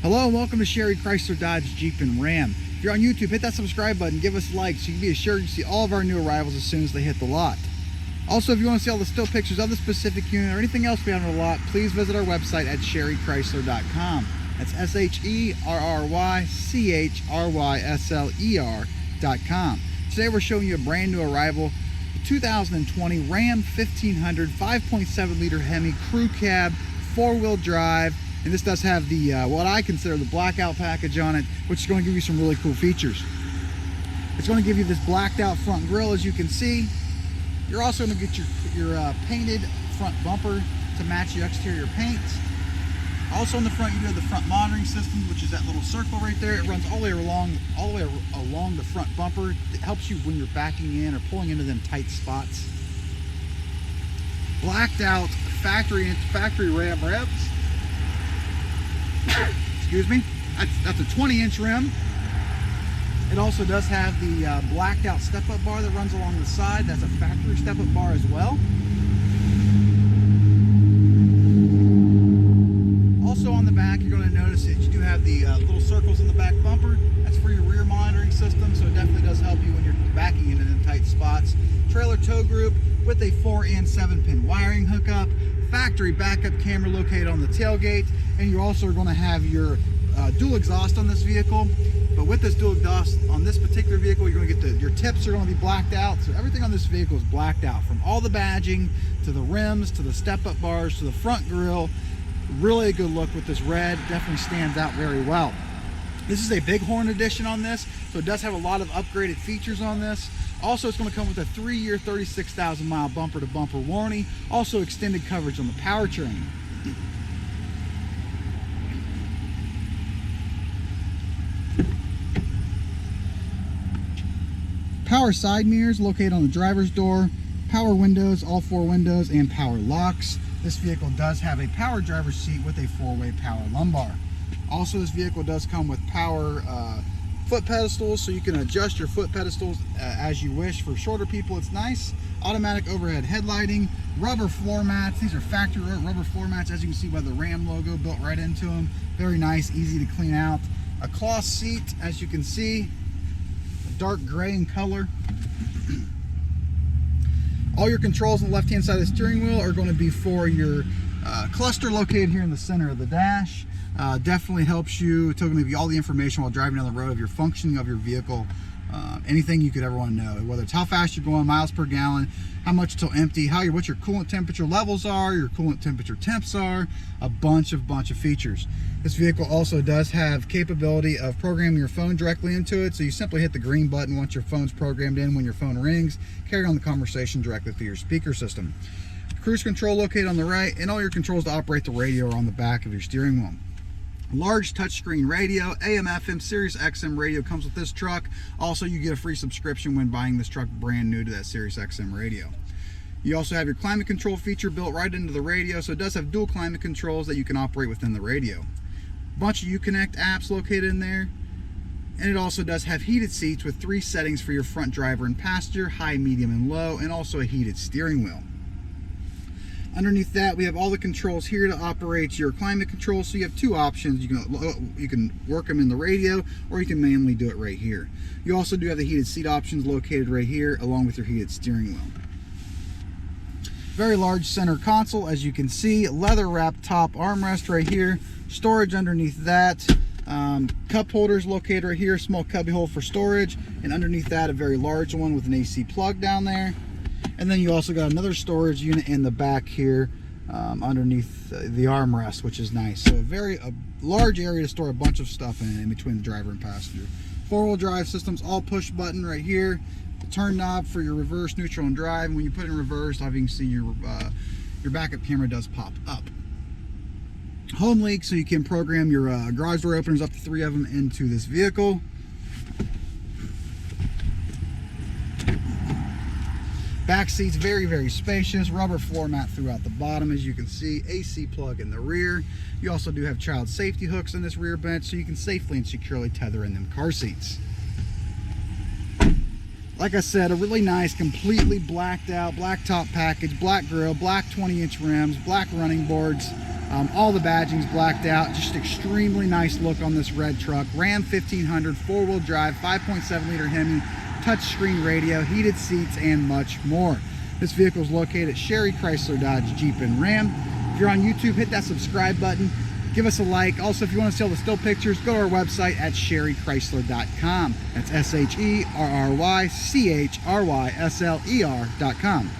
Hello and welcome to Sherry Chrysler Dodge Jeep and Ram. If you're on YouTube, hit that subscribe button, give us a like so you can be assured you see all of our new arrivals as soon as they hit the lot. Also, if you want to see all the still pictures of the specific unit or anything else we have on the lot, please visit our website at sherrychrysler.com. That's SHERRYCHRYSLER.com. Today we're showing you a brand new arrival, the 2020 Ram 1500 5.7 liter Hemi crew cab, 4-wheel drive. And this does have the, what I consider the blackout package on it, which is going to give you some really cool features. It's going to give you this blacked out front grille, as you can see. You're also going to get your painted front bumper to match the exterior paint. Also on the front, you do have the front monitoring system, which is that little circle right there. It runs all the way along the front bumper. It helps you when you're backing in or pulling into them tight spots. Blacked out factory Ram revs. Excuse me, that's a 20-inch rim. It also does have the blacked out step-up bar that runs along the side. That's a factory step-up bar as well. Also on the back, you're going to notice that you do have the little circles in the back bumper. That's for your rear monitoring system, so it definitely does help you when you're backing into them tight spots. Trailer tow group with a 4 and 7-pin wiring hookup. Factory backup camera located on the tailgate, and you're also going to have your dual exhaust on this vehicle. But with this dual exhaust on this particular vehicle, you're going to get your tips are going to be blacked out. So everything on this vehicle is blacked out, from all the badging to the rims to the step-up bars to the front grille. Really a good look with this red. Definitely stands out very well. This is a Bighorn edition on this, so it does have a lot of upgraded features on this. Also, it's going to come with a 3-year, 36,000-mile bumper-to-bumper warranty. Also, extended coverage on the powertrain. Power side mirrors located on the driver's door. Power windows, all 4 windows, and power locks. This vehicle does have a power driver's seat with a 4-way power lumbar. Also, this vehicle does come with power foot pedestals, so you can adjust your foot pedestals as you wish. For shorter people, it's nice. Automatic overhead headlighting, rubber floor mats. These are factory rubber floor mats, as you can see by the Ram logo built right into them. Very nice, easy to clean out. A cloth seat, as you can see, dark gray in color. All your controls on the left-hand side of the steering wheel are going to be for your cluster located here in the center of the dash. Definitely helps you. It's going to give you all the information while driving down the road of your functioning of your vehicle. Anything you could ever want to know, whether it's how fast you're going, miles per gallon, how much till empty, what your coolant temperature levels are, your coolant temperature temps are, a bunch of features. This vehicle also does have capability of programming your phone directly into it, so you simply hit the green button once your phone's programmed in. When your phone rings, carry on the conversation directly through your speaker system. Cruise control located on the right, and all your controls to operate the radio are on the back of your steering wheel. Large touchscreen radio, AM, FM, Sirius XM radio comes with this truck. Also, you get a free subscription when buying this truck brand new to that Sirius XM radio. You also have your climate control feature built right into the radio, so it does have dual climate controls that you can operate within the radio. A bunch of Uconnect apps located in there. And it also does have heated seats with 3 settings for your front driver and passenger, high, medium, and low, and also a heated steering wheel. Underneath that, we have all the controls here to operate your climate control. So you have 2 options. You can work them in the radio, or you can manually do it right here. You also do have the heated seat options located right here, along with your heated steering wheel. Very large center console, as you can see. Leather wrapped top armrest right here. Storage underneath that. Cup holders located right here. Small cubby hole for storage. And underneath that, a very large one with an AC plug down there. And then you also got another storage unit in the back here underneath the armrest, which is nice. So a large area to store a bunch of stuff in between the driver and passenger. 4-wheel drive systems, all push button right here. The turn knob for your reverse, neutral, and drive. And when you put in reverse, obviously you can see your backup camera does pop up. Home link, so you can program your garage door openers, up to 3 of them, into this vehicle. Back seats, very spacious. Rubber floor mat throughout the bottom, as you can see. AC plug in the rear. You also do have child safety hooks in this rear bench, so you can safely and securely tether in them car seats. Like I said, a really nice, completely blacked out, black top package, black grille, black 20-inch rims, black running boards. All the badging's blacked out. Just extremely nice look on this red truck. Ram 1500, 4-wheel drive, 5.7 liter Hemi, touchscreen radio, heated seats, and much more. This vehicle is located at Sherry Chrysler Dodge Jeep and Ram. If you're on YouTube, hit that subscribe button. Give us a like. Also, if you want to see all the still pictures, go to our website at sherrychrysler.com. That's SHERRYCHRYSLER.com.